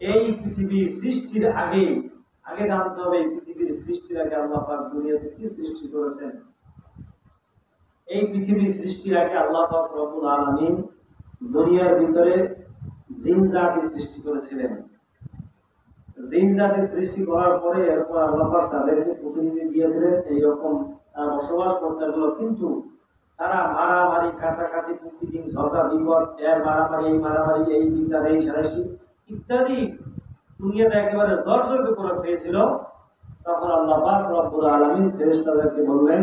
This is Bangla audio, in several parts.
এই পৃথিবীর সৃষ্টির আগে আগে জানতে হবে এই পৃথিবীর সৃষ্টির আগে আল্লাহ পাক দুনিয়াতে কি সৃষ্টি করেছেন। এই পৃথিবী সৃষ্টির আগে আল্লাহ পাক রব্বুল আলামিন দুনিয়ার ভিতরে জিন জাতি সৃষ্টি করেছিলেন। জিন জাতি সৃষ্টি করার পরে এরপর আল্লাহ পাক তাদেরকে প্রতিনিধি দিয়ে দিলেন, এইরকম তারা বসবাস করতে হলো। কিন্তু তারা মারামারি কাটাকাটি, প্রতিদিন ঝগড়া বিপদ, এর মারামারি, এই মারামারি, এই বিচার, এই সারাশি ইত্যাদি দুনিয়াটা একেবারে জর্জরিত করে পেয়েছিল। তখন আল্লাহ পাক রব্বুল আলামিন ফেরেশতাদেরকে বললেন,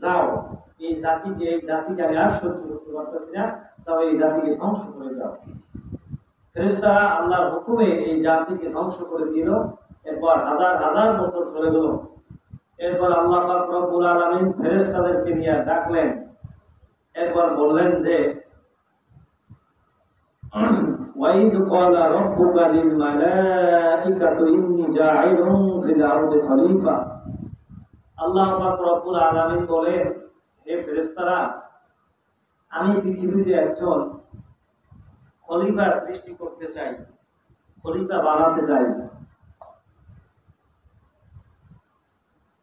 যাও এই জাতিকে আমি আর সহ্য করতে পারতেছি না, যাও এই জাতিকে ধ্বংস করে দাও। ফেরেশতারা আল্লাহর হুকুমে এই জাতিকে ধ্বংস করে দিল। এরপর হাজার হাজার বছর চলে গেল। এরপর আল্লাহ পাক রব্বুল আলামিন ফেরেশতাদেরকে নিয়ে ডাকলেন। এরপর বললেন যে ওয়াইজ ক্বালা রাব্বুকা লিল মালাইকাতি ইন্নী জাঈলুন ফিল আরদি খলিফা। আল্লাহ পাক রব্বুল আলামিন বলেন, হে ফেরেশতারা, আমি পৃথিবীতে একজন খলিফা সৃষ্টি করতে চাই, খলিফা বানাতে চাই।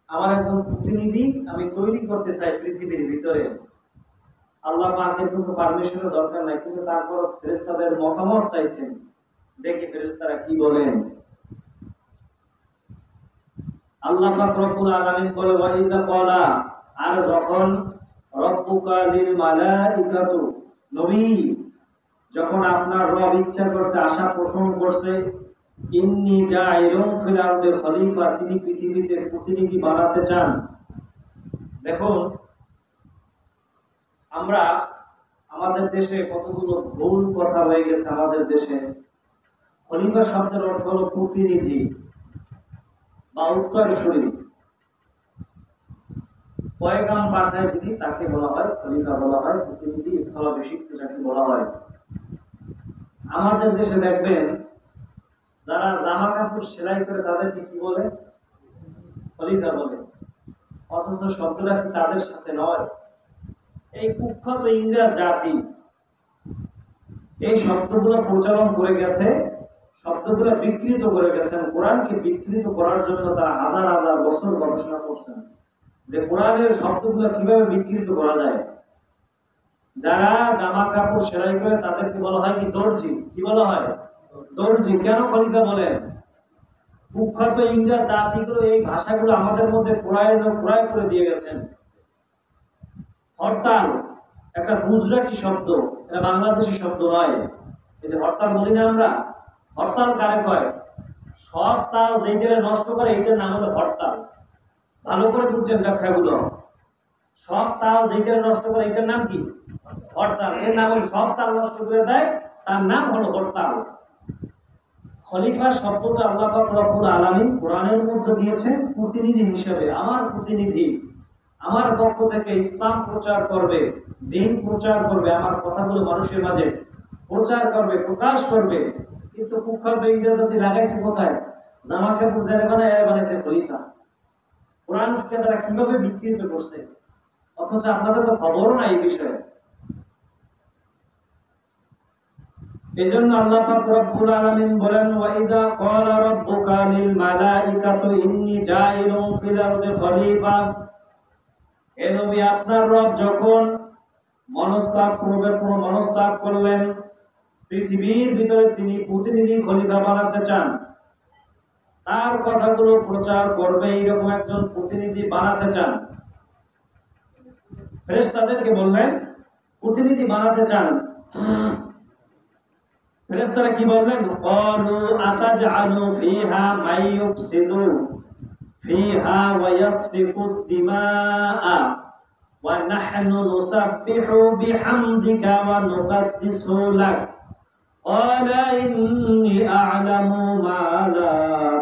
আমার একজন প্রতিনিধি আমি তৈরি করতে চাই পৃথিবীর ভিতরে। আল্লাহ পাকের কোনো পারমিশনের দরকার নাই, কিন্তু তারপর ফেরেশতাদের মতামত চাইছেন। দেখি ফেরেশতারা কি বলেন। আল্লাহ পাক রব্বুল আলামিন বলে, ওয়াইজা ক্বালা, আর যখন রব্বুকা লিল মালাইকাতু, নবী যখন আপনার রব ইচ্ছা করছে, আশা পোষণ করছে, ইন্নী জাঈলুন ফিল আরদি খলিফা, তিনি পৃথিবীতে প্রতিনিধি বানাতে চান। দেখুন, আমরা আমাদের দেশে কতগুলো ভুল কথা হয়ে গেছে। আমাদের দেশে খলিফা শব্দের অর্থ হলো প্রতিনিধি বা উত্তরসূরি। পয়গাম পাঠায় যিনি, তাকে বলা হয় খলিফা বলা হয়, প্রতিনিধি স্থলাভিষিক্ত যাকে বলা হয়। আমাদের দেশে দেখবেন যারা জামা কাপড় সেলাই করে তাদেরকে কি বলে? খলিফা বলে। অথচ শব্দটা কি তাদের সাথে নয়। এই কুখ্যাত ইংরেজ জাতি এই শব্দগুলো প্রচলন করে গেছে, শব্দগুলো বিকৃত করে গেছেন। কোরআনকে বিকৃত করার জন্য তারা হাজার হাজার বছর গবেষণা করছেন যে কোরআনের শব্দগুলো কিভাবে বিকৃত করা যায়। যারা জামা কাপড় সেলাই করে তাদেরকে বলা হয় কি? দর্জি। কি বলা হয়? দর্জি। কেন খলিফা বলেন? কুখ্যাত ইংরেজ জাতিগুলো এই ভাষাগুলো আমাদের মধ্যে প্রয়োগ করে দিয়ে গেছেন। হরতাল একটা গুজরাটি শব্দ, এটা বাংলাদেশি শব্দ নয়। এই যে হরতাল বলি না আমরা, হরতাল কারে কয়? সব তাল যেইটারে নষ্ট করে এইটার নাম হলো হরতাল। ভালো করে বুঝছেন ব্যাখ্যাগুলো। সব তাল যেইটারে নষ্ট করে এইটার নাম কি? হরতাল। এর নাম হলো সব তাল নষ্ট করে দেয়, তার নাম হলো হরতাল। খলিফা শব্দটা আল্লাহ পাক রব্বুল আলামিন কোরআনের মধ্যে দিয়েছেন প্রতিনিধি হিসেবে। আমার প্রতিনিধি আমার পক্ষ থেকে ইসলাম প্রচার করবে, দিন প্রচার করবে, আমার কথাগুলো মানুষের মাঝে প্রচার করবে, প্রকাশ করবে। কিন্তু কুখ্যাত ইংরেজ জাতি লাগাইছে কোথায়? জামা কাপড় যারা বানায় এরা বানাইছে খলিফা। কোরআনকে তারা কিভাবে বিকৃত করছে, অথচ আপনাদের তো খবরও নাই এই বিষয়ে। এজন্য আল্লাহ পাক রব্বুল আলামিন বলেন, ওয়াইজা ক্বালা রাব্বুকা লিল মালাইকাতি ইন্নী জাঈলুন ফিল আরদি খলিফা। হে নবী, আপনার রব যখন মনস্তাব করলেন, পৃথিবীর ভিতরে তিনি প্রতিনিধি খলিফা বানাতে চান, তার কথাগুলো প্রচার করবে, এইরকম একজন প্রতিনিধি বানাতে চান। ফেরেশতাদেরকে বললেন প্রতিনিধি বানাতে চান। ফেরেশতারা কি বললেন? ক্বালু আতাজআলু ফিহা মান ইউফসিদু ফিহা ওয়া ইয়াসফিকুদ দিমাআ ওয়া নাহনু নুসাব্বিহু বিহামদিকা ওয়া নুকদ্দিসু লাক ক্বালা ইন্নী আ'লামু মা লা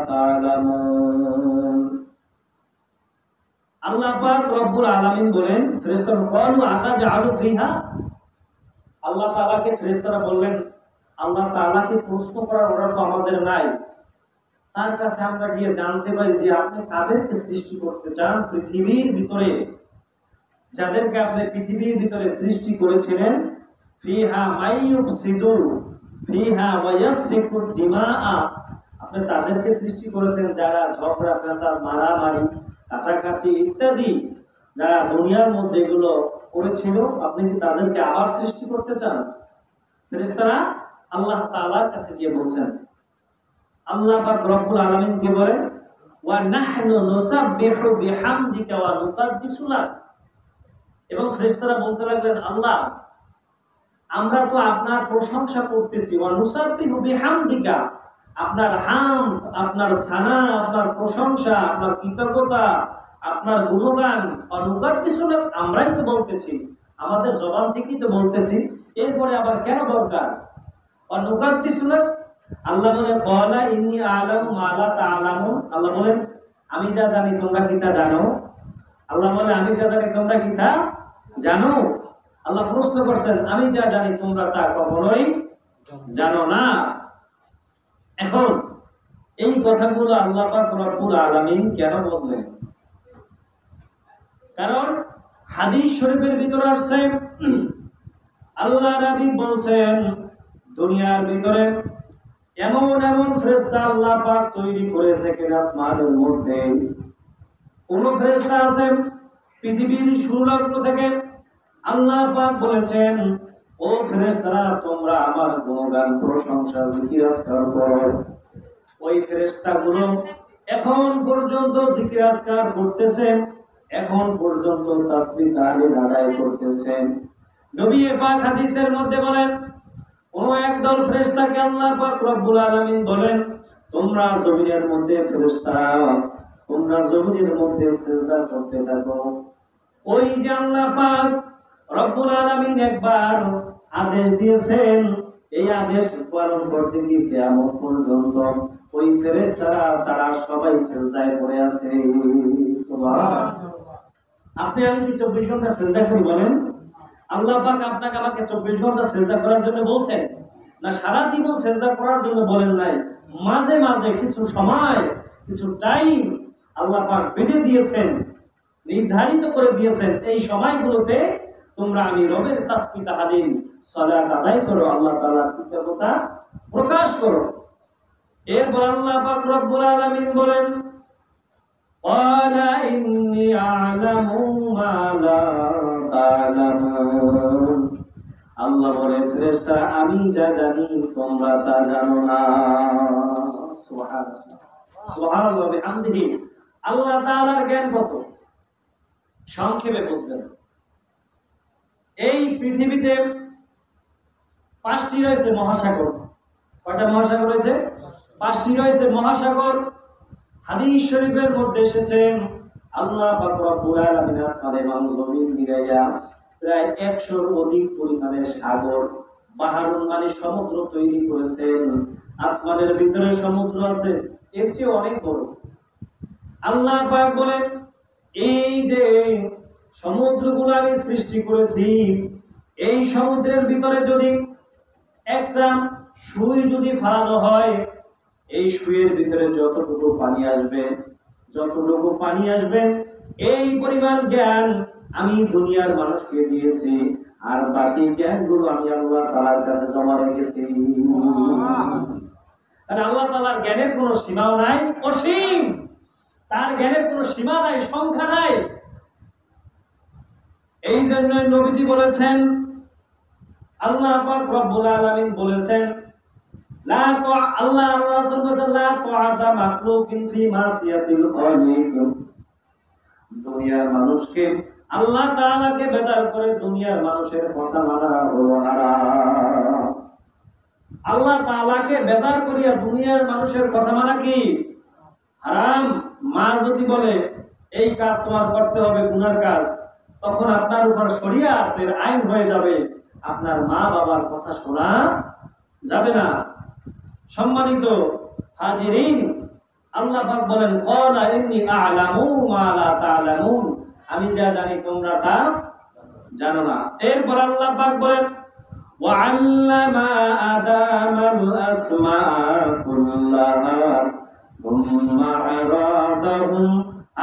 তা'লামুন। আল্লাহ পাক রব্বুল আলামিন বলেন, ফেরেশতারা ক্বালু আতাজআলু ফিহা, আল্লাহ তাআলাকে ফেরেশতারা বললেন, আল্লাহ তাআলাকে প্রশ্ন করার অর্ডার তো আমাদের নাই। তার কাছে আমরা গিয়ে জানতে পারি যে আপনি কাদেরকে সৃষ্টি করতে চান পৃথিবীর ভিতরে। যাদেরকে আপনি পৃথিবীর ভিতরে সৃষ্টি করেছিলেন, ফিহা মান ইউফসিদু, ফিহা ওয়া ইয়াসফিকুদ দিমাআ, আপনি তাদেরকে সৃষ্টি করেছেন যারা ঝগড়া ফ্যাসাদ মারামারি কাটাকাটি ইত্যাদি যারা দুনিয়ার মধ্যে এগুলো করেছিল, আপনি কি তাদেরকে আবার সৃষ্টি করতে চান? ফেরেশতারা আল্লাহ তাআলার কাছে গিয়ে বলছেন, আল্লাহ পাক রব্বুল আলামিন কি বলেন, ওয়া নাহনু নুসাব্বিহু বিহামদিকা ওয়া নুকাদ্দিসু লাক, এবং ফেরেশতারা বলতে লাগলেন, আল্লাহ আমরা তো আপনার প্রশংসা করতেছি, ওয়া নুসাব্বিহু বিহামদিকা, আপনার হামদ, আপনার সানা, আপনার প্রশংসা, আপনার কৃতজ্ঞতা, আপনার গুণগান, ওয়া নুকাদ্দিসু লাক, আমরাই তো বলতেছি, আমাদের জবান থেকেই তো বলতেছি, এরপরে আবার কেন দরকার? ওয়া নুকাদ্দিসু লাক, আল্লাহ বলে ক্বালা ইন্নী আ'লামু মা লা তা'লামুন, আল্লাহ বলেন আমি যা জানি তোমরা কি তা জানো? আল্লাহ বলে আমি যা জানি তোমরা কি তা জানো? আল্লাহ প্রশ্ন করছেন আমি যা জানি তোমরা তা কখনোই জানো না। এখন এই কথাগুলো আল্লাহ পাক রব্বুল আলামিন কেন বললেন? কারণ হাদিস শরীফের ভিতরে আসছে আল্লাহ নবী বলছেন দুনিয়ার ভিতরে এমন এমন ফেরেশতা আল্লাহ পাক তৈরি করেছে কিনা আসমানের মধ্যে কোন ফেরেশতা আছে পৃথিবীর শুরুলগ্ন থেকে আল্লাহ পাক বলেছেন ও ফেরেশতারা তোমরা আমার গুণগান প্রশংসা জিকির আজকার করো। ওই ফেরেশতাগুলো এখন পর্যন্ত জিকির আজকার করতেছে, এখন পর্যন্ত তাসবিহ তাহলিল আদায় করতেছে। নবী পাক হাদিসের মধ্যে বলেন কোন একদল ফেরেশতাকে আল্লাহ পাক রব্বুল আলামিন বলেন তোমরা জমিনের মধ্যে ফেরেশতা তোমরা জমিনের মধ্যে সিজদা করতে থাকো। ওই যে আল্লাহ পাক রব্বুল আলামিন একবার আদেশ দিয়েছেন, এই আদেশ পালন করতে গিয়ে কিয়ামত পর্যন্ত ওই ফেরেশতারা তারা সবাই সিজদায় পড়ে আছে। সুবহানাল্লাহ। আপনি আমি কি 24 ঘন্টা সিজদা করি বলেন? আল্লাহ পাক আপনাকে আমাকে 24 ঘন্টা সিজদা করার জন্য বলছেন না সারা জীবন সিজদা করার জন্য বলেন নাই, মাঝে মাঝে কিছু সময় কিছু টাইম আল্লাহ পাক বেঁধে দিয়েছেন, নির্ধারিত করে দিয়েছেন, এই সময়গুলোতে তোমরা আমি রবের তাসবিহ তাহলিল সালাত আদায় করো, আল্লাহ তাআলার কৃতজ্ঞতা প্রকাশ করো। এরপর আল্লাহ পাক রব্বুল আলামিন বলেন ক্বালা ইন্নী আ'লামু মা লা তা'লামুন, আল্লাহ বলে ফেরেশতা আমি যা জানি তোমরা তা জানো না। সুবহানাল্লাহ সুবহানাল্লাহ বিহামদিহি। আল্লাহ তাআলার জ্ঞান কত সংক্ষেপে বুঝবেন। এই পৃথিবীতে 5টি রয়েছে মহাসাগর। কয়টা মহাসাগর রয়েছে? 5টি রয়েছে মহাসাগর। হাদিস শরীফের মধ্যে এসেছে আল্লাহ পাক রব্বুল আলামিন আসমানে এবং জমিন মিলাইয়া প্রায় 100-র অধিক পরিমাণের সাগর বাহারুন মানে সমুদ্র তৈরি করেছেন। আসমানের ভিতরে সমুদ্র আছে এর চেয়ে অনেক বড়। আল্লাহ পাক বলেন এই যে সমুদ্রগুলো আমি সৃষ্টি করেছি, এই সমুদ্রের ভিতরে যদি একটা সুই যদি ফালানো হয়, এই সুইয়ের ভিতরে যতটুকু পানি আসবে এই পরিমাণ জ্ঞান আমি দুনিয়ার মানুষকে দিয়েছি, আর বাকি জ্ঞানগুলো আমি আল্লাহ তাআলার কাছে জমা রেখেছি। আর আল্লাহ তাআলার জ্ঞানের কোনো সীমাও নাই, অসীম। তার জ্ঞানের কোনো সীমা নাই, সংখ্যা নাই। এই জন্য নবীজি বলেছেন, আল্লাহ পাক রব্বুল আলামিন বলেছেন লা তো আল্লাহ রাসূল বলেছেন লা তুআদা মাখলুকিন ফি মাসিয়াতিল খালিক। দুনিয়ার মানুষকে আল্লাহ তাআলাকে বেজার করে দুনিয়ার মানুষের কথা মানা হলো হারাম। আল্লাহ তাআলাকে বেজার করিয়া দুনিয়ার মানুষের কথা মানা কি হারাম। মা যদি বলে এই কাজ তোমার করতে হবে গুনার কাজ, তখন আপনার উপর শরীয়তের আইন হয়ে যাবে, আপনার মা বাবার কথা শোনা যাবে না। সম্মানিত হাজিরিন, আল্লাহ পাক বলেন ক্বালা ইন্নী আ'লামু মা লা তা'লামুন, আমি যা জানি তোমরা তা জানো না। এরপর আল্লাহ পাক বলেন ওয়া আল্লামা আদামাল আসমাআ কুল্লাহা সুম্মা আরাদাহুম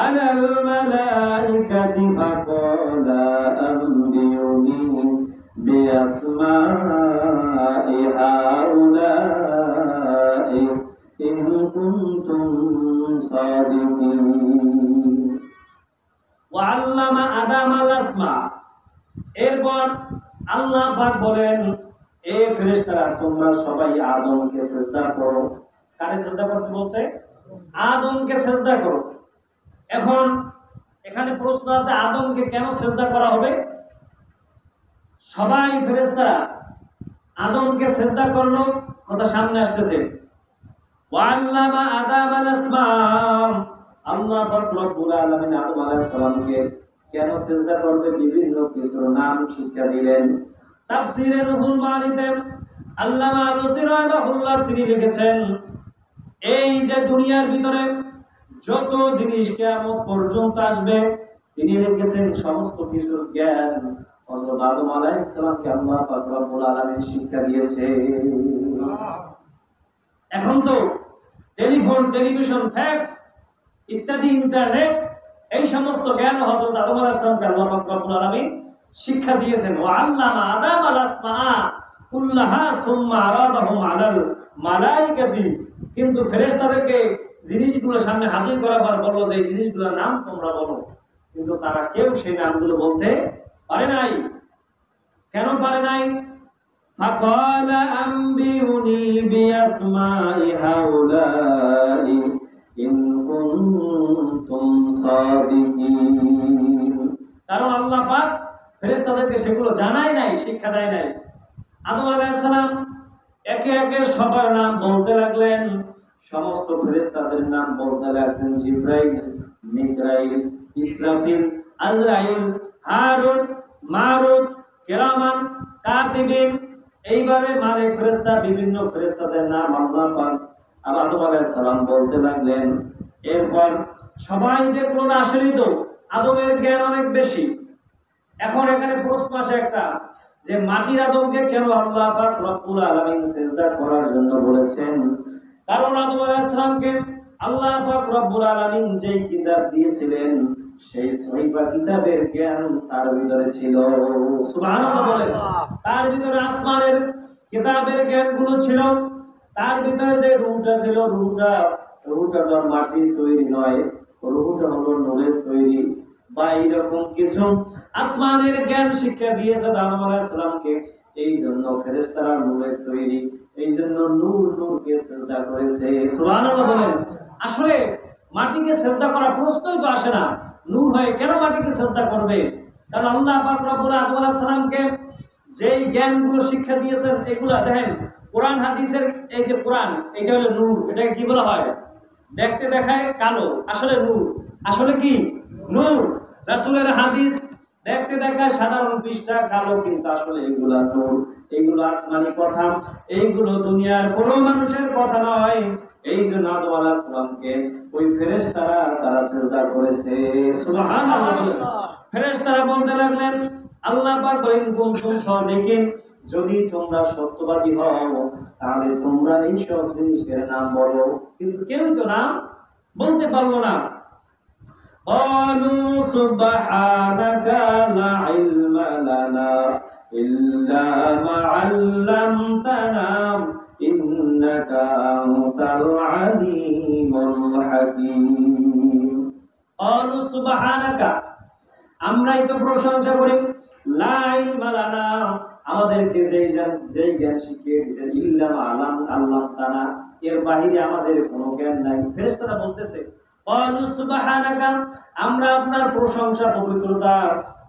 আলাল মালাইকাতি ফাকালা আনবিউনি بأسماء هؤلاء إن كنتم صادقين وعلم آدم الأسماء এরপর আল্লাহ পাক বলেন এ ফেরেশতারা তোমরা সবাই আদমকে সিজদা করো কারে সিজদা করতে বলছে আদমকে সিজদা করো এখন এখানে প্রশ্ন আছে আদমকে কেন সিজদা করা হবে সবাই ফেরেশতারা আদমকে সিজদা করলো কথা সামনে আসতেছে ওয়াল্লামা আদম আল আসমা আল্লাহ পাক রব্বুল আলামিন আদম আলাইহিস সালামকে কেন সিজদা করবে বিভিন্ন কিছুর নাম শিক্ষা দিলেন তাফসীরে রুহুল মানিতে আল্লামা আলুসী রাহিমাহুল্লাহ তিনি লিখেছেন এই যে দুনিয়ার ভিতরে যত জিনিস কিয়ামত পর্যন্ত আসবে তিনি লিখেছেন সমস্ত কিছুর জ্ঞান হযরত আদম আলাইহিস সালামকে আল্লাহ পাক রব্বুল আলামিন শিক্ষা দিয়েছে এখন তো টেলিফোন টেলিভিশন ফ্যাক্স ইত্যাদি ইন্টারনেট এই সমস্ত জ্ঞান হযরত আদম আলাইহিস সালামকে আল্লাহ পাক রব্বুল আলামিন শিক্ষা দিয়েছেন ওয়া আল্লামা আদম আল আসমাআ কুল্লাহা সুম্মা আরাদাহুম আলাল মালাইকাতি কিন্তু ফেরেশতাদেরকে জিনিসগুলো সামনে হাজির করার পর বলল যে এই জিনিসগুলোর নাম তোমরা বলো কিন্তু তারা কেউ সেই নামগুলো বলতে পারে নাই কেন পারে নাই ফাকালা আম্বিউনি বিআসমাই হাউলাই ইন কুনতুম সাদিকিন কারণ আল্লাহ পাক ফেরেশতাদেরকে সেগুলো জানায় নাই শিক্ষা দেয় নাই আদম আলাইহিস সালাম একে একে সবার নাম বলতে লাগলেন সমস্ত ফেরেশতাদের নাম বলতে লাগলেন জিবরাইল মিকাইল ইসরাফিল আজরাইল হারুন মারুত কিরামান কাতিবিন এইভাবে মালিক ফেরেশতা বিভিন্ন ফেরেশতাদের নাম আল্লাহ পাক আদম আলাইহিস সালাম বলতে লাগলেন এরপর সবাই দেখলো না আসলেই তো আদমের জ্ঞান অনেক বেশি এখন এখানে প্রশ্ন আসে একটা যে মাটির আদমকে কেন আল্লাহ পাক রব্বুল আলামিন সিজদা করার জন্য বলেছেন কারণ আদম আলাইহিস সালামকে আল্লাহ পাক রব্বুল আলামিন যেই কিতাব দিয়েছিলেন সেই সহিফা কিতাবের জ্ঞান তার ভিতরে ছিল সুবহানাল্লাহ বলেন তার ভিতরে আসমানের কিতাবের জ্ঞানগুলো ছিল তার ভিতরে যে রূহটা ছিল রূহটা তো মাটির তৈরি নয় রূহটা হলো নূরের তৈরি বা এইরকম কিছু আসমানের জ্ঞান শিক্ষা দিয়েছে আদম আলাইহিস সালামকে এই জন্য ফেরেশতারা নূরের তৈরি এই জন্য নূরকে সিজদা করেছে সুবহানাল্লাহ বলেন আসলে মাটিকে সিজদা করা প্রশ্নই তো আসে না নূর হয়ে কেন মাটিকে সিজদা করবে কারণ আল্লাহ পাক রব্বুল আদম আলাইহিস সালামকে যেই জ্ঞানগুলো শিক্ষা দিয়েছেন এগুলা দেখেন কোরআন হাদিসের এই যে কোরআন এটা হলো নূর এটাকে কি বলা হয় দেখতে দেখায় কালো আসলে নূর আসলে কি নূর রাসূলের হাদিস দেখতে দেখায় সাধারণ পৃষ্ঠা কালো কিন্তু আসলে এগুলা নূর এগুলো আসমানি কথা এইগুলো দুনিয়ার কোনো মানুষের কথা নয় এই জন্য আদম আলাইহিস সালামকে ওই ফেরেশতারা তারা সিজদা করেছে সুবহানাল্লাহ ফেরেশতারা বলতে লাগলেন আল্লাহ পাক বলেন কুনতুম সাদিকিন যদি তোমরা সত্যবাদী হও তাহলে তোমরা এই সব জিনিসের নাম বলো কিন্তু কেউ তো নাম বলতে পারলো না قالوا سبحانك لا علم لنا إلا ما علمتنا إنك أنت العليم الحكيم قالوا سبحانك আমরাই তো প্রশংসা করি লা ইলমা লানা আমাদেরকে যেই জ্ঞান শিখিয়ে দিয়েছেন ইল্লা মা আল্লামতানা এর বাইরে আমাদের কোনো জ্ঞান নাই ফেরেশতারা বলতেছে ক্বালু সুবহানাকা আমরা আপনার প্রশংসা পবিত্রতা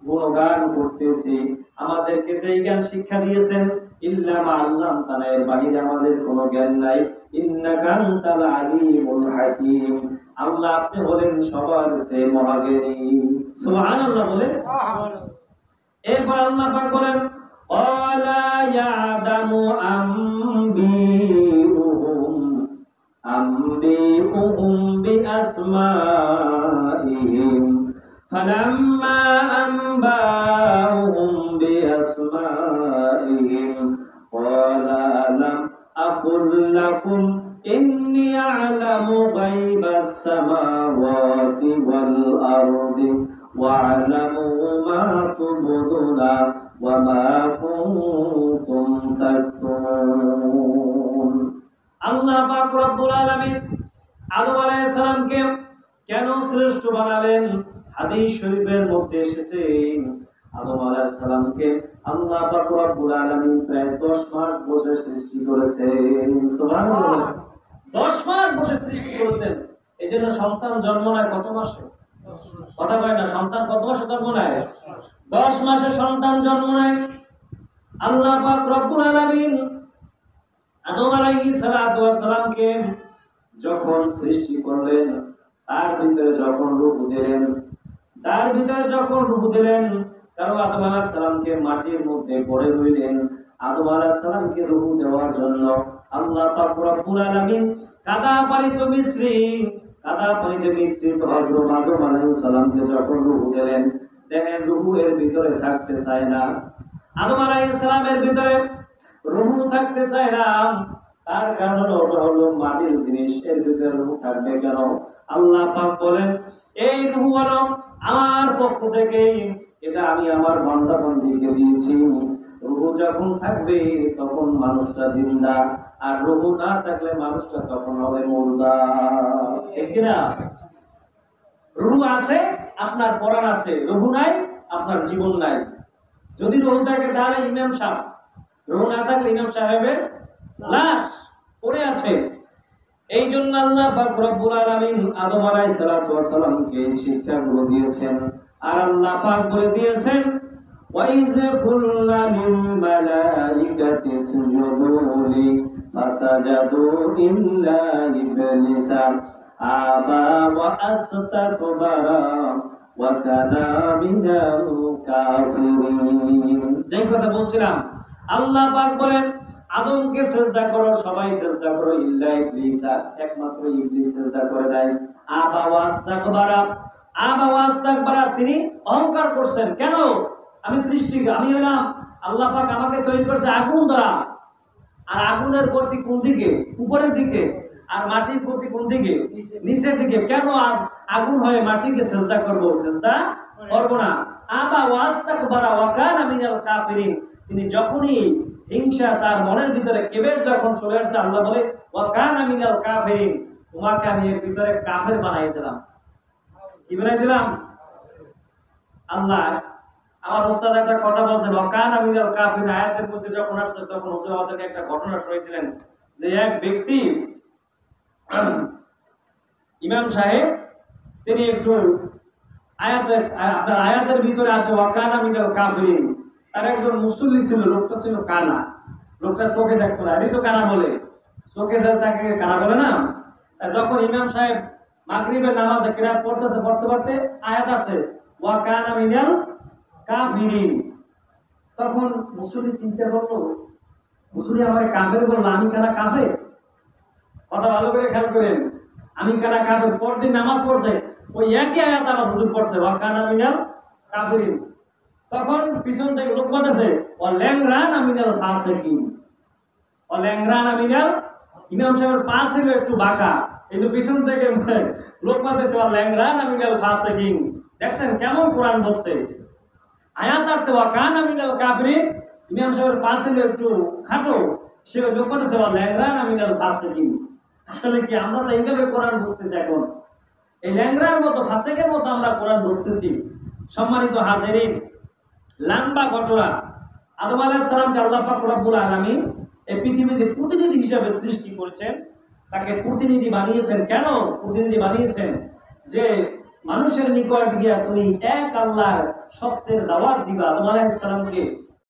গুণগান করতেছি আমাদেরকে যেই জ্ঞান শিক্ষা দিয়েছেন ইল্লা মা আল্লামতানা এর বাইরে আমাদের কোনো জ্ঞান নাই ইন্নাকা আনতাল আলিমুল হাকীম আল্লাহ আপনি হলেন সবার চেয়ে মহাজ্ঞানী সুবহানাল্লাহ বলেন এরপর আল্লাহ পাক বলেন ক্বালা ইয়া আদামু আম্বিউহুম বিআসমাইহিম ফালাম্মা আনবাউহুম বিআসমাইহিম ক্বালা আলাম আকুল লাকুম إني أعلم غيب السماوات والأرض وَاعْلَمُوا مَا تُبْدُونَ وَمَا كُنتُمْ تَكْتُمُونَ। আল্লাহ পাক রব্বুল আলামিন আদম আলাইহিস সালামকে কেন শ্রেষ্ঠ বানালেন? হাদিস শরীফের মধ্যে এসেছে আদম আলাইহিস সালামকে আল্লাহ পাক রব্বুল আলামিন প্রায় 10 মাস বসে সৃষ্টি করেছেন। সুবহানাল্লাহ, 10 মাস বসে সৃষ্টি করেছেন। এজন্য সন্তান জন্ম নেয় কত মাসে? কথা কয় না, সন্তান কত মাসে জন্ম নেয়? 10 মাসে সন্তান জন্ম নেয়। আল্লাহ পাক রব্বুল আলামিন আদম আলাইহিস সালাতু ওয়াস সালামকে যখন সৃষ্টি করলেন, তার ভিতরে যখন রূহ দিলেন, কারণ আদম আলাইহিস সালামকে মাটির মধ্যে গড়ে রইলেন। আদম আলাইহিস সালামকে রূহ দেওয়ার জন্য আল্লাহ পাক রব্বুল আলামিন কাদা পানিতে মিশ্রিত হযরত আদম আলাইহিস সালামকে যখন রূহ দিলেন, দেখেন রূহ এর ভিতরে থাকতে চায় না। আদম আলাইহিস সালামের ভিতরে রূহ থাকতে চায় না। তার কারণ ওটা হলো মাটির জিনিস, এর ভিতরে রূহ থাকবে কেন? আল্লাহ পাক বলেন, এই রূহ হলো আমার পক্ষ থেকে, এটা আমি আমার বান্দা বান্দীকে দিয়েছি। রূহ যখন থাকবে তখন মানুষটা জিন্দা, আর রূহ না থাকলে মানুষটা তখন হবে মুর্দা। ঠিক কি না? রূহ আছে, আপনার পরাণ আছে, রূহ নাই, আপনার জীবন নাই। যদি রূহ থাকে তাহলে ইমাম সাহেব, রূহ না থাকলে ইমাম সাহেবের লাশ পড়ে আছে। এই জন্য আল্লাহ পাক রব্বুল আলামিন আদম আলাইহিস সালাতু ওয়াস সালামকে এই শিক্ষাগুলো দিয়েছেন। আর আল্লাহ পাক বলে দিয়েছেন, ওয়াইজ কুল্লা লিল মালাইকাতি ইসজুদু লি ফাসাজাদু ইল্লা ইবলিসা আবা ওয়া আস্তাকবারা ওয়া কানা মিনাল কাফিরিন। যেই কথা বলছিলাম, আল্লাহ পাক বলেন আদমকে সেজদা করো, সবাই সেজদা করো ইল্লা ইবলিসা, একমাত্র ইবলিস সেজদা করে নাই। আবা ওয়া আস্তাকবারা, তিনি অহংকার করছেন। কেন? আমি হলাম আল্লাহ পাক, আমাকে তৈরি করেছে আগুন দ্বারা, আর আগুনের গতি কোন দিকে? উপরের দিকে। আর মাটির গতি কোন দিকে? নিচের দিকে। কেন আগুন হয়ে মাটিকে সেজদা করব? সেজদা করব না। আবা ওয়া আস্তাকবারা ওয়া কানা মিনাল কাফিরিন, তিনি যখনই হিংসা তার মনের ভিতরে কেবের যখন চলে আসছে, আল্লাহ বলে ওয়া কানা মিনাল কাফিরিন, তোমাকে আমি এর ভিতরে কাফের বানাই দিলাম। কি বানাই দিলাম? আল্লাহ আমার ওস্তাদ একটা কথা বলছেন, ওয়া কানা মিনাল কাফিরিন আয়াতের মধ্যে যখন আসছে তখন হুজুর আমাদেরকে একটা ঘটনা শুনিয়েছিলেন যে এক ব্যক্তি, ইমাম সাহেব, তিনি একটু আয়াতের ভিতরে আসে ওয়া কানা মিনাল কাফিরিন। আর একজন মুসল্লি ছিল, লোকটা ছিল কানা, লোকটা চোখে দেখতো না, এরই তো কানা বলে, চোখে তাকে কানা বলে না। যখন ইমাম সাহেব মাগরিবের নামাজে কিরাত পড়তে আয়াত আছে ওয়া কানা মিনাল কাফিরিন, তখন মুসল্লি চিন্তা করলো, মুসল্লি আমার কাফের বললো, আমি কানা কাফের? কথা ভালো করে খেয়াল করেন, আমি কানা কাফের। পরদিন নামাজ পড়ছে, ওই একই আয়াত আমার হুজুর পড়ছে ওয়া কানা মিনাল কাফিরিন। তখন পিছন থেকে লোক বলতেছে ও ল্যাংরানা মিনাল ফাসিকিন, ও ল্যাংরানা মিনাল, ইমাম সাহেবের পা ছিল একটু বাঁকা, কিন্তু পিছন থেকে লোক বলতেছে ও ল্যাংরানা মিনাল ফাসিকিন। দেখছেন কেমন কোরআন বলছে? আয়াত আসছে ওয়া কানা মিনাল কাফিরিন, ইমাম সাহেবের পা ছিল একটু খাটো, সে লোক বলতেছে ও ল্যাংরানা মিনাল ফাসিকিন। আসলে কি আমরা তো এইভাবে কোরআন বুঝতেছি এখন, এই ল্যাংরার মতো ফাসিকের মতো আমরা কোরআন বুঝতেছি। সম্মানিত হাজিরিন, লম্বা ঘটনা। আদম আলাইহিস সালামকে আল্লাহ পাক রব্বুল আলামিন এই পৃথিবীতে প্রতিনিধি হিসেবে সৃষ্টি করেছেন, তাকে প্রতিনিধি বানিয়েছেন। কেন প্রতিনিধি বানিয়েছেন? যে মানুষের নিকট গিয়া তুমি এক আল্লাহর সত্যের দাওয়াত দিবা। আদম আলাইহিস সালামকে